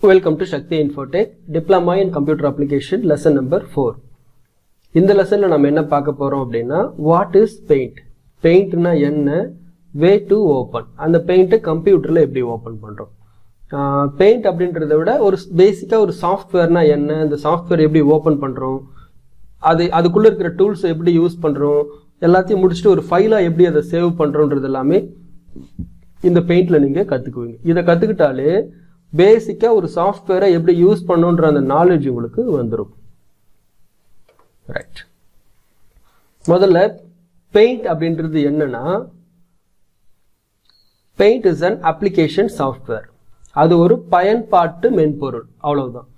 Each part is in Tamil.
Welcome to Shakti Infotech Diploma in Computer Application lesson number 4. இந்த லெசன்ல நம்ம என்ன பார்க்க போறோம் அப்படின்னா what is paint? Paintனா என்ன? Way to open. அந்த பெயிண்ட் கம்ப்யூட்டர்ல எப்படி ஓபன் பண்றோம்? பெயிண்ட் அப்படின்றத விட ஒரு பேசிக்கா ஒரு சாஃப்ட்வேர்னா என்ன? அந்த சாஃப்ட்வேர் எப்படி ஓபன் பண்றோம்? அதுக்குள்ள இருக்கிற டூல்ஸ் எப்படி யூஸ் பண்றோம்? எல்லாத்தையும் முடிச்சிட்டு ஒரு ஃபைலா எப்படி அதை சேவ் பண்றோம்ன்றது எல்லாமே இந்த பெயிண்ட்ல நீங்க கத்துக்குவீங்க. இத கத்துக்கிட்டாலே பேசிக்கா ஒரு சாஃப்ட்வேரை எப்படி யூஸ் பண்ணணும்ன்ற அந்த நாலேஜ் உங்களுக்கு வந்துரும். ரைட். முதல்ல பெயிண்ட் அப்படின்றது என்னன்னா paint is an application software. அது ஒரு பயன்பாட்டு மென்பொருள், அவ்வளவுதான்.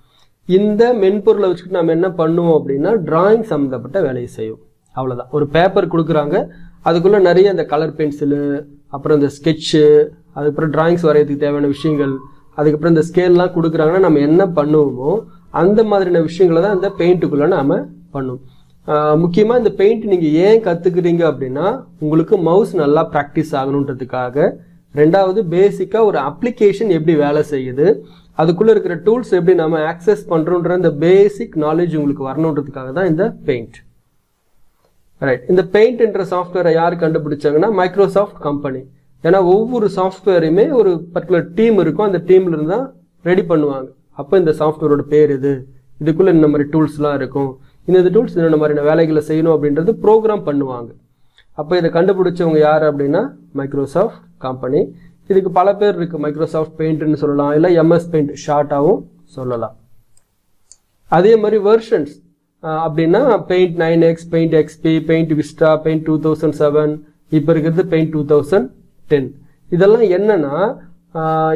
இந்த மென்பொருளை வச்சுக்கிட்டு நம்ம என்ன பண்ணுவோம் அப்படின்னா டிராயிங் சம்பந்தப்பட்ட வேலையை செய்யும், அவ்வளவுதான். ஒரு பேப்பர் கொடுக்குறாங்க, அதுக்குள்ள நிறைய இந்த கலர் பென்சிலு, அப்புறம் இந்த ஸ்கெட்சு, அதுக்கப்புறம் டிராயிங்ஸ் வரையறதுக்கு தேவையான விஷயங்கள், அதுக்கப்புறம் இந்த ஸ்கேல்லாம் கொடுக்குறாங்கன்னா நம்ம என்ன பண்ணுவோமோ அந்த மாதிரியான விஷயங்களை தான் இந்த பெயிண்ட்டுக்குள்ள நாம பண்ணுவோம். முக்கியமா இந்த பெயிண்ட் நீங்க ஏன் கத்துக்கிறீங்க அப்படின்னா உங்களுக்கு மவுஸ் நல்லா பிராக்டிஸ் ஆகணுன்றதுக்காக, ரெண்டாவது பேசிக்கா ஒரு அப்ளிகேஷன் எப்படி வேலை செய்யுது, அதுக்குள்ள இருக்கிற டூல்ஸ் எப்படி நம்ம ஆக்சஸ் பண்றோம்ன்ற இந்த பேசிக் நாலேஜ் உங்களுக்கு வரணுன்றதுக்காக தான் இந்த பெயிண்ட். ரைட். இந்த பெயிண்ட் என்ற சாஃப்ட்வேரை யார் கண்டுபிடிச்சாங்கன்னா மைக்ரோசாஃப்ட் கம்பெனி. ஏன்னா ஒவ்வொரு சாஃப்ட்வேரையுமே ஒரு பர்டிகுலர் டீம் இருக்கும், அந்த டீம்ல இருந்தா ரெடி பண்ணுவாங்க. அப்போ இந்த சாஃப்ட்வேரோட பேர் இது, இதுக்குள்ள இந்த மாதிரி டூல்ஸ்லாம் இருக்கும், இந்த டூல்ஸ் இந்த மாதிரியான வேலைகளை செய்யணும் அப்படின்றது ப்ரோக்ராம் பண்ணுவாங்க. அப்போ இதை கண்டுபிடிச்சவங்க யார் அப்படின்னா மைக்ரோசாஃப்ட் கம்பெனி. இதுக்கு பல பேர் இருக்கு, மைக்ரோசாஃப்ட் பெயிண்ட்னு சொல்லலாம், இல்லை MS பெயிண்ட் ஷார்ட்டாகவும் சொல்லலாம். அதே மாதிரி வெர்ஷன்ஸ் அப்படின்னா paint 9X, paint XP, paint Vista, paint 2007, இப்போ இருக்கிறது பெயிண்ட் 2010. இதெல்லாம் என்னன்னா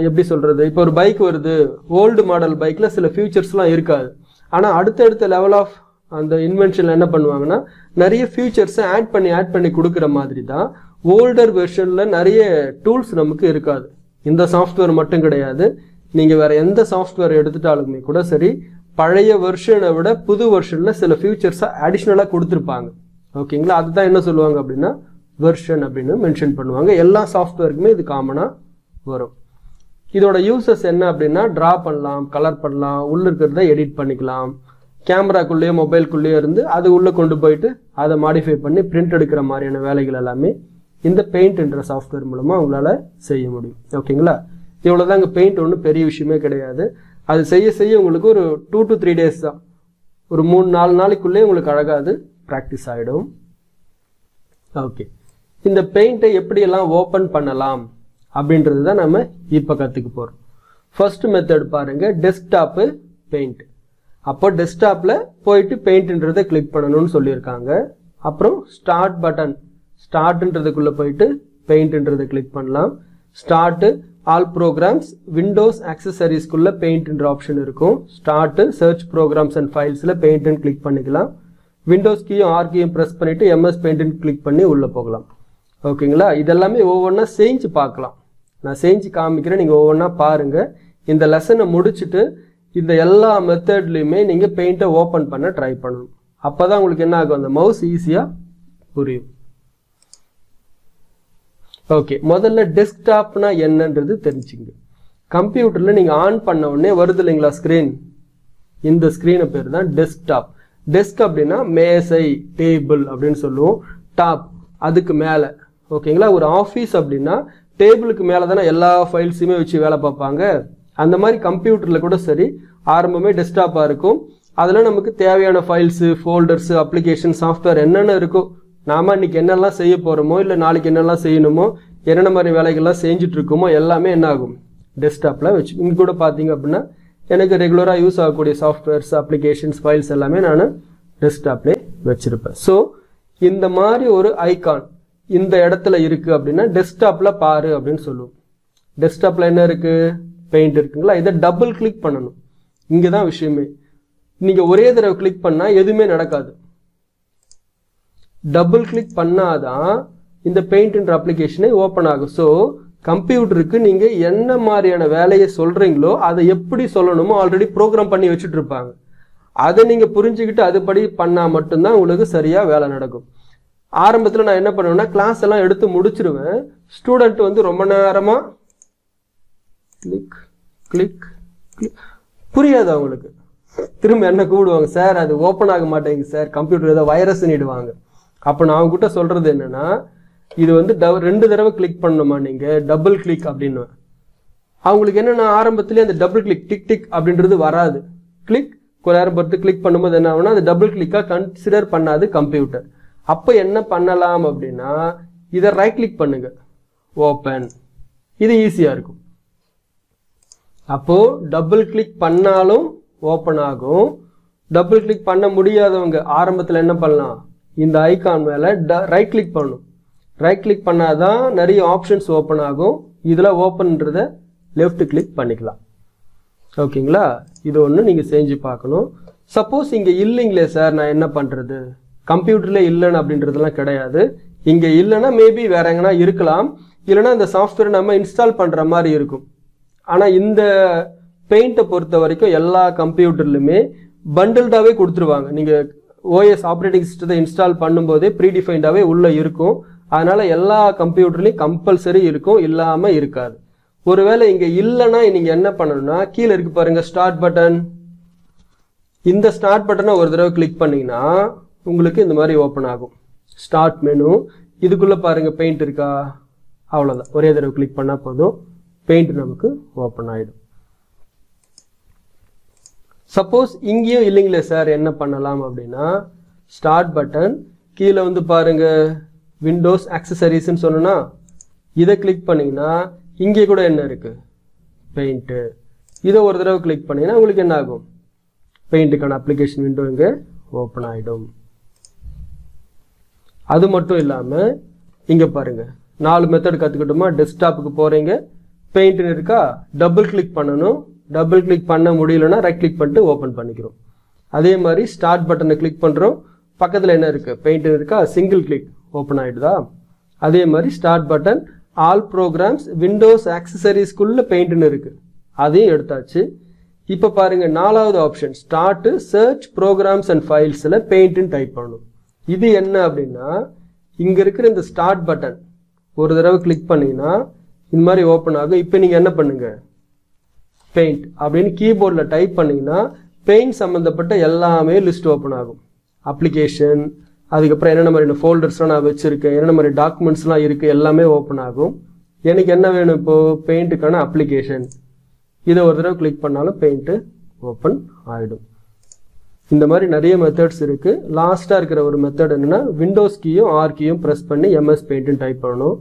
எப்படி சொல்றது, இப்போ ஒரு பைக் வருது, ஓல்டு மாடல் பைக்ல சில ஃபியூச்சர்ஸ்லாம் இருக்காது. ஆனா அடுத்தடுத்த லெவல் ஆஃப் அந்த இன்வென்ஷன்ல என்ன பண்ணுவாங்கன்னா நிறைய ஃபியூச்சர்ஸ் ஆட் பண்ணி கொடுக்குற மாதிரி தான் ஓல்டர் வெர்ஷன்ல நிறைய டூல்ஸ் நமக்கு இருக்காது. இந்த சாஃப்ட்வேர் மட்டும் கிடையாது, நீங்க வேற எந்த சாஃப்ட்வேர் எடுத்துட்டாலுமே கூட சரி, பழைய வெர்ஷனை விட புது வெர்ஷன்ல சில ஃபியூச்சர்ஸை அடிஷ்னலா கொடுத்துருப்பாங்க. ஓகேங்களா? அதுதான் என்ன சொல்லுவாங்க அப்படின்னா வெர்ஷன் அப்படின்னு மென்ஷன் பண்ணுவாங்க. எல்லா சாஃப்ட்வேருக்குமே இது காமனா வரும். இதோட யூசஸ் என்ன அப்படின்னா டிரா பண்ணலாம், கலர் பண்ணலாம், உள்ள இருக்கிறத எடிட் பண்ணிக்கலாம், கேமராக்குள்ளேயோ மொபைல்குள்ளேயோ இருந்து அது உள்ள கொண்டு போயிட்டு அதை மாடிஃபை பண்ணி பிரிண்ட் எடுக்கிற மாதிரியான வேலைகள் எல்லாமே இந்த பெயிண்ட் என்ற சாஃப்ட்வேர் மூலமா உங்களால செய்ய முடியும். ஓகேங்களா? இவ்வளவுதாங்க. பெயிண்ட் ஒன்றும் பெரிய விஷயமே கிடையாது. அது செய்ய உங்களுக்கு ஒரு 2 to 3 days தான், ஒரு 3-4 நாளைக்குள்ளே உங்களுக்கு அழகா அது பிராக்டிஸ் ஆயிடும். ஓகே. இந்த பெயிண்டை எப்படியெல்லாம் ஓபன் பண்ணலாம் அப்படின்றது தான் நம்ம இப்ப கத்துக்க போறோம். ஃபர்ஸ்ட் மெத்தட் பாருங்க, டெஸ்க்டாப் பெயிண்ட். அப்போ டெஸ்க்டாப்ல போயிட்டு பெயிண்ட்ன்றதை கிளிக் பண்ணணும்னு சொல்லியிருக்காங்க. அப்புறம் ஸ்டார்ட் பட்டன், ஸ்டார்ட்ன்றதுக்குள்ள போயிட்டு பெயிண்ட்ன்றதை கிளிக் பண்ணலாம். ஸ்டார்ட் ஆல் ப்ரோக்ராம்ஸ், விண்டோஸ் ஆக்சசரிஸ்குள்ள பெயிண்ட்ன்ற ஆப்ஷன் இருக்கும். ஸ்டார்ட் சர்ச் ப்ரோக்ராம்ஸ் அண்ட் ஃபைல்ஸ்ல பெயிண்ட் கிளிக் பண்ணிக்கலாம். விண்டோஸ் கீயும் R கீயும் பிரஸ் பண்ணிட்டு MS பெயிண்ட் கிளிக் பண்ணி உள்ள போகலாம். ஓகேங்களா? இதெல்லாமே ஒவ்வொன்றா செஞ்சு பார்க்கலாம். நான் செஞ்சு காமிக்கிறேன், நீங்க ஒவ்வொன்றா பாருங்க. இந்த லெசனை முடிச்சுட்டு இந்த எல்லா மெத்தட்லயுமே நீங்க பெயிண்டை ஓபன் பண்ண ட்ரை பண்ணணும். அப்பதான் உங்களுக்கு என்ன ஆகும், அந்த மவுஸ் ஈஸியா புரியும். ஓகே. முதல்ல டெஸ்க்டாப்னா என்னன்றது தெரிஞ்சுங்க. கம்ப்யூட்டர்ல நீங்க ஆன் பண்ண உடனே வருது இல்லைங்களா ஸ்கிரீன், இந்த ஸ்கிரீனை பேர் தான் டெஸ்க்டாப். டெஸ்க் அப்படின்னா மேசை, டேபிள் அப்படின்னு சொல்லுவோம். டாப் அதுக்கு மேல. ஓகேங்களா? ஒரு ஆஃபீஸ் அப்படின்னா டேபிளுக்கு மேல தானே எல்லா ஃபைல்ஸுமே வச்சு வேலை பார்ப்பாங்க. அந்த மாதிரி கம்ப்யூட்டர்ல கூட சரி, ஆரம்பமே டெஸ்க்டாப்பா இருக்கும். அதுல நமக்கு தேவையான ஃபைல்ஸ், ஃபோல்டர்ஸ், அப்ளிகேஷன், சாஃப்ட்வேர் என்னென்ன இருக்கோ, நாம இன்னைக்கு என்னெல்லாம் செய்ய போறோமோ இல்ல நாளைக்கு என்னெல்லாம் செய்யணுமோ, என்னென்ன மாதிரி வேலைகள்லாம் செஞ்சுட்டு இருக்கோமோ எல்லாமே என்ன ஆகும், டெஸ்க்டாப்ல வச்சு. இங்க கூட பாத்தீங்க அப்படின்னா எனக்கு ரெகுலரா யூஸ் ஆகக்கூடிய சாஃப்ட்வேர்ஸ், அப்ளிகேஷன்ஸ், ஃபைல்ஸ் எல்லாமே நான் டெஸ்க்டாப்ல வச்சிருப்பேன். ஸோ இந்த மாதிரி ஒரு ஐகான் இந்த இடத்துல இருக்கு அப்படின்னா டெஸ்க்டாப்ல பாரு அப்படின்னு சொல்லுவோம். டெஸ்க்டாப்ல என்ன இருக்கு, பெயிண்ட் இருக்குங்களா? இதை டபுள் கிளிக் பண்ணணும். இங்கதான் விஷயமே. நீங்க ஒரே தடவை கிளிக் பண்ணா எதுவுமே நடக்காது. டபுள் கிளிக் பண்ணாதான் இந்த பெயிண்ட்ன்ற அப்ளிகேஷனே ஓபன் ஆகும். ஸோ கம்ப்யூட்டருக்கு நீங்க என்ன மாதிரியான வேலையை சொல்றீங்களோ அதை எப்படி சொல்லணுமோ ஆல்ரெடி ப்ரோக்ராம் பண்ணி வச்சுட்டு இருப்பாங்க. அதை நீங்க புரிஞ்சுக்கிட்டு அதுபடி பண்ணா மட்டும்தான் உங்களுக்கு சரியா வேலை நடக்கும். ஆரம்பத்தில் நான் என்ன பண்ணுவேன்னா கிளாஸ் எல்லாம் எடுத்து முடிச்சிருவேன். ஸ்டூடெண்ட் வந்து ரொம்ப நேரமா கிளிக் கிளிக் புரியாது அவங்களுக்கு. திரும்ப என்ன கூப்பிடுவாங்க, சார் அது ஓப்பன் ஆக மாட்டேங்குது சார், கம்ப்யூட்டர் ஏதோ வைரஸ்ன்னுடுவாங்க. அப்போ நான் அவங்க கிட்ட சொல்றது என்னன்னா, இது வந்து 2 தடவை கிளிக் பண்ணணுமா நீங்க, டபுள் கிளிக் அப்படின்னு. அவங்களுக்கு என்னன்னா ஆரம்பத்திலே அந்த டபுள் கிளிக் டிக் டிக் அப்படின்றது வராது. கிளிக் கொஞ்ச நேரம் பொறுத்து கிளிக் பண்ணும்போது என்ன ஆகும்னா அது டபுள் கிளிக்கா கன்சிடர் பண்ணாது கம்ப்யூட்டர். அப்போ என்ன பண்ணலாம் அப்படின்னா, இதை ரைட் கிளிக் பண்ணுங்க, ஓப்பன். இது ஈஸியா இருக்கும். அப்போ டபுள் கிளிக் பண்ணாலும் ஓப்பன் ஆகும். டபுள் கிளிக் பண்ண முடியாதவங்க ஆரம்பத்தில் என்ன பண்ணலாம், இந்த ஐகான் மேல ரைட் கிளிக் பண்ணணும். ரைட் கிளிக் பண்ணாதான் நிறைய ஆப்ஷன்ஸ் ஓப்பன் ஆகும். இதுல ஓப்பன்ன்றத லெஃப்ட் கிளிக் பண்ணிக்கலாம். ஓகேங்களா? இது ஒன்று நீங்க செஞ்சு பார்க்கணும். சப்போஸ் இங்க இல்லைங்களே சார், நான் என்ன பண்றது, கம்ப்யூட்டர்ல இல்லைன்னு அப்படின்றதுலாம் கிடையாது. இங்க இல்லைன்னா மேபி வேற எங்கன்னா இருக்கலாம், இல்லைன்னா இந்த சாஃப்ட்வேர் நம்ம இன்ஸ்டால் பண்ற மாதிரி இருக்கும். ஆனா இந்த பெயிண்டை பொறுத்த வரைக்கும் எல்லா கம்ப்யூட்டர்லுமே பண்டில்டாவே கொடுத்துருவாங்க. நீங்க OS ஆப்ரேட்டிங் சிஸ்டத்தை இன்ஸ்டால் பண்ணும்போதே ப்ரீடிஃபைண்டாவே உள்ள இருக்கும். அதனால எல்லா கம்ப்யூட்டர்லயும் கம்பல்சரி இருக்கும், இல்லாம இருக்காது. ஒருவேளை இங்க இல்லைன்னா நீங்க என்ன பண்ணணும்னா, கீழே இருக்கு பாருங்க ஸ்டார்ட் பட்டன். இந்த ஸ்டார்ட் பட்டனை ஒரு தடவை கிளிக் பண்ணீங்கன்னா உங்களுக்கு இந்த மாதிரி ஓப்பன் ஆகும் ஸ்டார்ட் மெனு. இதுக்குள்ள பாருங்க பெயிண்ட் இருக்கா, அவ்வளவுதான். ஒரே தடவை கிளிக் பண்ணா போதும், பெயிண்ட் நமக்கு ஓப்பன் ஆயிடும். சப்போஸ் இங்கேயும் இல்லைங்களே சார், என்ன பண்ணலாம் அப்படின்னா, ஸ்டார்ட் பட்டன் கீழே வந்து பாருங்க விண்டோஸ் ஆக்சசரிஸ்ன்னு சொன்னா இதை கிளிக் பண்ணீங்கன்னா இங்கே கூட என்ன இருக்கு, பெயிண்ட். இதை ஒரு தடவை கிளிக் பண்ணீங்கன்னா உங்களுக்கு என்ன ஆகும், பெயிண்ட்டுக்கான அப்ளிகேஷன் விண்டோ இங்கே ஓப்பன் ஆயிடும். அது மட்டும் இல்லாம இங்க பாருங்க 4 மெத்தட் கத்துக்கிட்டோமா. டெஸ்க்டாப்புக்கு போறீங்க, பெயிண்ட்னு இருக்கா, டபுள் கிளிக் பண்ணணும். டபுள் கிளிக் பண்ண முடியலன்னா ரைட் கிளிக் பண்ணிட்டு ஓப்பன் பண்ணிக்கிறோம். அதே மாதிரி ஸ்டார்ட் பட்டனை கிளிக் பண்றோம், பக்கத்துல என்ன இருக்கு, பெயிண்ட் இருக்கா, சிங்கிள் கிளிக் ஓப்பன் ஆயிடுதா. அதே மாதிரி start button all programs Windows ஆக்சசரிஸ்குள்ள பெயிண்ட்னு இருக்கு, அதையும் எடுத்தாச்சு. இப்ப பாருங்க 4வது option start search programs and ஃபைல்ஸ்ல பெயிண்ட்னு டைப் பண்ணணும். இது என்ன அப்படின்னா, இங்க இருக்கிற இந்த ஸ்டார்ட் பட்டன் ஒரு தடவை கிளிக் பண்ணீங்கன்னா இந்த மாதிரி ஓப்பன் ஆகும். இப்போ நீங்க என்ன பண்ணுங்க, பெயிண்ட் அப்படின்னு கீபோர்ட்ல டைப் பண்ணீங்கன்னா பெயிண்ட் சம்பந்தப்பட்ட எல்லாமே லிஸ்ட் ஓப்பன் ஆகும். அப்ளிகேஷன், அதுக்கப்புறம் என்னென்ன மாதிரி ஃபோல்டர்ஸ்லாம் நான் வச்சிருக்கேன், என்னென்ன மாதிரி டாக்குமெண்ட்ஸ்லாம் இருக்கு, எல்லாமே ஓப்பன் ஆகும். எனக்கு என்ன வேணும் இப்போ, பெயிண்ட்டுக்கான அப்ளிகேஷன். இதை ஒரு தடவை கிளிக் பண்ணாலும் பெயிண்ட் ஓப்பன் ஆயிடும். இந்த மாதிரி நிறைய மெத்தட்ஸ் இருக்கு. லாஸ்டா இருக்கிற ஒரு மெத்தட் என்னன்னா, விண்டோஸ் கீயும் ஆர் கீயும் பிரஸ் பண்ணி MS பெயிண்ட் டைப் பண்ணணும்.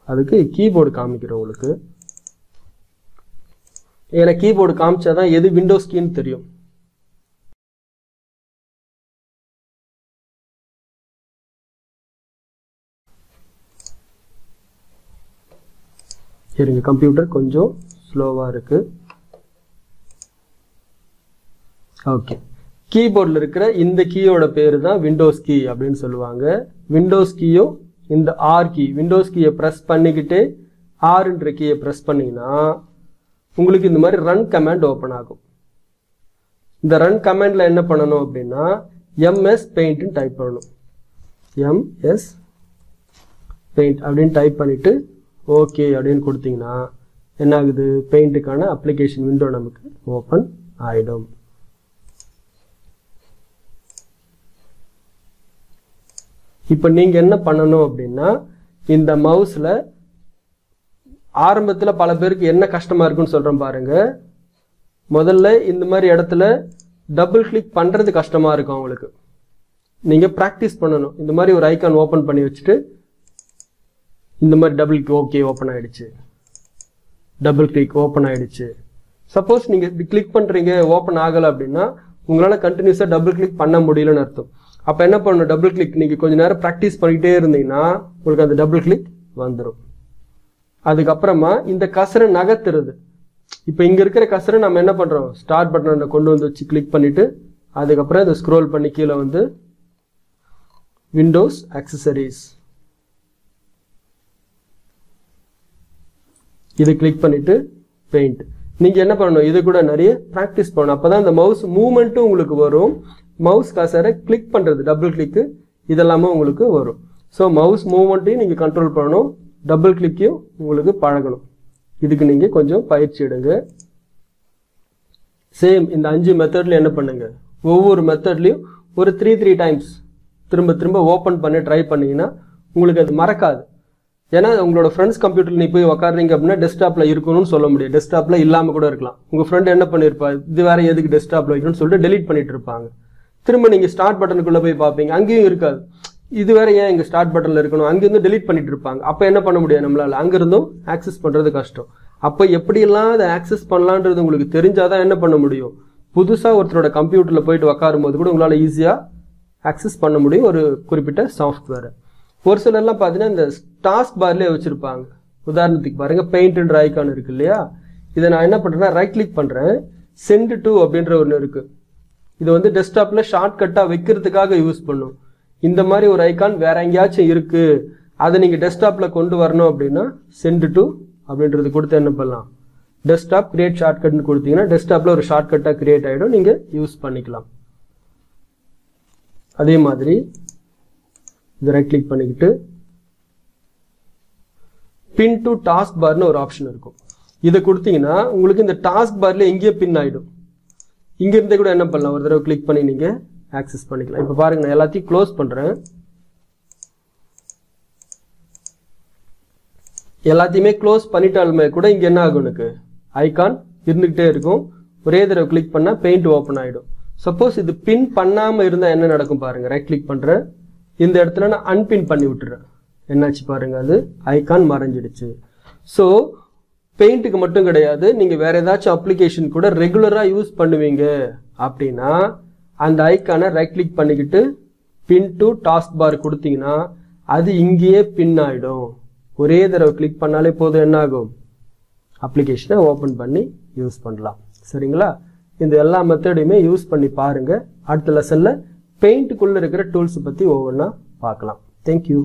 அதுக்கு கீபோர்டு காமிக்கிறேன் உங்களுக்கு. ஏன்னா கீபோர்டு காமிச்சாதான் எது விண்டோஸ் கீன்னு தெரியும். சரிங்க, கம்ப்யூட்டர் கொஞ்சம் ஸ்லோவா இருக்கு. ஓகே, கீபோர்டில் இருக்கிற இந்த கீயோட பேரு தான் விண்டோஸ் கீ அப்படின்னு சொல்லுவாங்க. விண்டோஸ் கீயும் இந்த ஆர் கீ, விண்டோஸ் கீயை பிரஸ் பண்ணிக்கிட்டே ஆர்ன்ற கீயை பிரஸ் பண்ணீங்கன்னா உங்களுக்கு இந்த மாதிரி ரன் கமாண்ட் ஓப்பன் ஆகும். இந்த ரன் கமாண்ட்ல என்ன பண்ணணும் அப்படின்னா, MS பெயிண்ட் டைப் பண்ணணும். MS பெயிண்ட் அப்படின்னு டைப் பண்ணிட்டு ஓகே அப்படின்னு கொடுத்தீங்கன்னா என்ன ஆகுது, பெயிண்ட்டுக்கான அப்ளிகேஷன் விண்டோ நமக்கு ஓப்பன் ஆயிடும். இப்போ நீங்க என்ன பண்ணணும் அப்படின்னா, இந்த மவுஸ்ல ஆரம்பத்தில் பல பேருக்கு என்ன கஷ்டமா இருக்குன்னு சொல்றேன் பாருங்க. முதல்ல இந்த மாதிரி இடத்துல டபுள் கிளிக் பண்றது கஷ்டமா இருக்கும் உங்களுக்கு. நீங்க பிராக்டிஸ் பண்ணணும். இந்த மாதிரி ஒரு ஐகான் ஓபன் பண்ணி வச்சுட்டு இந்த மாதிரி டபுள் கிளிக், ஓகே ஓப்பன் ஆயிடுச்சு, டபுள் கிளிக் ஓப்பன் ஆயிடுச்சு. சப்போஸ் நீங்க இப்படி கிளிக் பண்றீங்க ஓப்பன் ஆகல அப்படின்னா உங்களால கண்டினியூஸா டபுள் கிளிக் பண்ண முடியலன்னு அர்த்தம். அப்ப என்ன பண்ணணும், டபுள் கிளிக் நீங்க கொஞ்ச நேரம் பிராக்டிஸ் பண்ணிட்டே இருந்தீங்கன்னா உங்களுக்கு அந்த டபுள் கிளிக் வந்துடும். அதுக்கப்புறமா இந்த கசரை நகர்த்துறது. இப்போ இங்க இருக்கிற கசரை நம்ம என்ன பண்றோம், ஸ்டார்ட் பட்டனை கொண்டு வந்து வச்சு கிளிக் பண்ணிட்டு அதுக்கப்புறம் இதை ஸ்க்ரோல் பண்ணி கீழே வந்து விண்டோஸ் ஆக்சசரிஸ் இது கிளிக் பண்ணிட்டு பெயிண்ட். நீங்க என்ன பண்ணணும், இது கூட நிறைய பிராக்டிஸ் பண்ணணும். அப்பதான் இந்த மவுஸ் மூவ்மெண்ட்டும் உங்களுக்கு வரும். மவுஸ் கசரை கிளிக் பண்றது டபுள் கிளிக் இதெல்லாமே உங்களுக்கு வரும். ஸோ மவுஸ் மூவ்மெண்ட்டையும் நீங்க கண்ட்ரோல் பண்ணணும், டபுள் கிளிக்கையும் உங்களுக்கு பழகணும். இதுக்கு நீங்க கொஞ்சம் பயிற்சி எடுங்க. சேம் இந்த 5 மெத்தட்ல என்ன பண்ணுங்க, ஒவ்வொரு மெத்தட்லையும் ஒரு 3 டைம்ஸ் திரும்ப திரும்ப ஓப்பன் பண்ணி ட்ரை பண்ணீங்கன்னா உங்களுக்கு அது மறக்காது. ஏன்னா உங்களோட ஃப்ரெண்ட்ஸ் கம்ப்யூட்டரில் நீ போய் உட்காடுறீங்க அப்படின்னா டெஸ்க்டாப்பில் இருக்கணும்னு சொல்ல முடியாது, டெஸ்க்டாப்பில் இல்லாமல் கூட இருக்கலாம். உங்கள் ஃப்ரெண்ட் என்ன பண்ணியிருப்பா, இது வேற எதுக்கு டெஸ்க்டாப்பில் வைக்கணும்னு சொல்லிட்டு டெலீட் பண்ணிட்டு இருப்பாங்க. திரும்ப நீங்கள் ஸ்டார்ட் பட்டனுக்குள்ளே போய் பார்ப்பீங்க, அங்கேயும் இருக்காது. இது வேற ஏன் இங்கே ஸ்டார்ட் பட்டனில் இருக்கணும், அங்கேருந்து டெலீட் பண்ணிட்டு இருப்பாங்க. அப்போ என்ன பண்ண முடியாது நம்மளால, அங்கிருந்தும் ஆக்சஸ் பண்ணுறது கஷ்டம். அப்போ எப்படியெல்லாம் அதை ஆக்சஸ் பண்ணலான்றது உங்களுக்கு தெரிஞ்சாதான் என்ன பண்ண முடியும், புதுசாக ஒருத்தரோட கம்ப்யூட்டரில் போயிட்டு உட்காரும் போது கூட உங்களால் ஈஸியாக ஆக்சஸ் பண்ண முடியும் ஒரு குறிப்பிட்ட சாஃப்ட்வேரை. ஒரு சிலர்லாம் பார்த்தீங்கன்னா இந்த டாஸ்க் பார்லேயே வச்சுருப்பாங்க. உதாரணத்துக்கு பாருங்கள், பெயிண்ட்ன்ற ஐக்கான் இருக்கு இல்லையா, இதை நான் என்ன பண்ணுறேன்னா ரைட் கிளிக் பண்ணுறேன், சென்ட் டு அப்படின்ற ஒன்று இருக்குது. இது வந்து டெஸ்க்டாப்பில் ஷார்ட்கட்டாக வைக்கிறதுக்காக யூஸ் பண்ணும். இந்த மாதிரி ஒரு ஐக்கான் வேற எங்கேயாச்சும் இருக்குது, அதை நீங்கள் டெஸ்க்டாப்பில் கொண்டு வரணும் அப்படின்னா சென்ட் டு அப்படின்றது கொடுத்து என்ன பண்ணலாம், டெஸ்க்டாப் கிரியேட் ஷார்ட்கட்னு கொடுத்தீங்கன்னா டெஸ்க்டாப்பில் ஒரு ஷார்ட்கட்டாக கிரியேட் ஆகிடும், நீங்கள் யூஸ் பண்ணிக்கலாம். அதே மாதிரி இதை ரைட் கிளிக் பண்ணிக்கிட்டு பின் டு டாஸ்க் பார்னு ஒரு ஆப்ஷன் இருக்கும். இதை கொடுத்தீங்கன்னா உங்களுக்கு இந்த டாஸ்க் பார்ல எங்கேயே பின் ஆகிடும். இங்கிருந்தே கூட என்ன பண்ணலாம், ஒரு தடவை கிளிக் பண்ணி நீங்கள் ஆக்சஸ் பண்ணிக்கலாம். இப்போ பாருங்க, நான் எல்லாத்தையும் க்ளோஸ் பண்ணுறேன். எல்லாத்தையுமே க்ளோஸ் பண்ணிட்டாலுமே கூட இங்கே என்ன ஆகும், எனக்கு ஐகான் இருந்துகிட்டே இருக்கும். ஒரே தடவை கிளிக் பண்ணால் பெயிண்ட் ஓப்பன் ஆகிடும். சப்போஸ் இது பின் பண்ணாமல் இருந்தால் என்ன நடக்கும் பாருங்க, ரைட் கிளிக் பண்ணுறேன், இந்த இடத்துல நான் அன்பின் பண்ணி விட்டுறேன். என்னாச்சு பாருங்க, அது ஐகான் மறைஞ்சிடுச்சு. ஸோ பெயிண்ட்டுக்கு மட்டும் கிடையாது, நீங்கள் வேற ஏதாச்சும் அப்ளிகேஷன் கூட ரெகுலராக யூஸ் பண்ணுவீங்க அப்படின்னா அந்த ஐக்கானை ரைட் கிளிக் பண்ணிக்கிட்டு பின் டு டாஸ்க் பார் கொடுத்தீங்கன்னா அது இங்கேயே பின் ஆகிடும். ஒரே தடவை கிளிக் பண்ணாலே போதும், என்ன ஆகும், அப்ளிகேஷனை ஓப்பன் பண்ணி யூஸ் பண்ணலாம். சரிங்களா? இந்த எல்லா மெத்தடையுமே யூஸ் பண்ணி பாருங்க. அடுத்த லெசன்ல பெயிண்ட்டுக்குள்ள இருக்கிற டூல்ஸ் பற்றி ஒவ்வொன்றா பார்க்கலாம். தேங்க்யூ.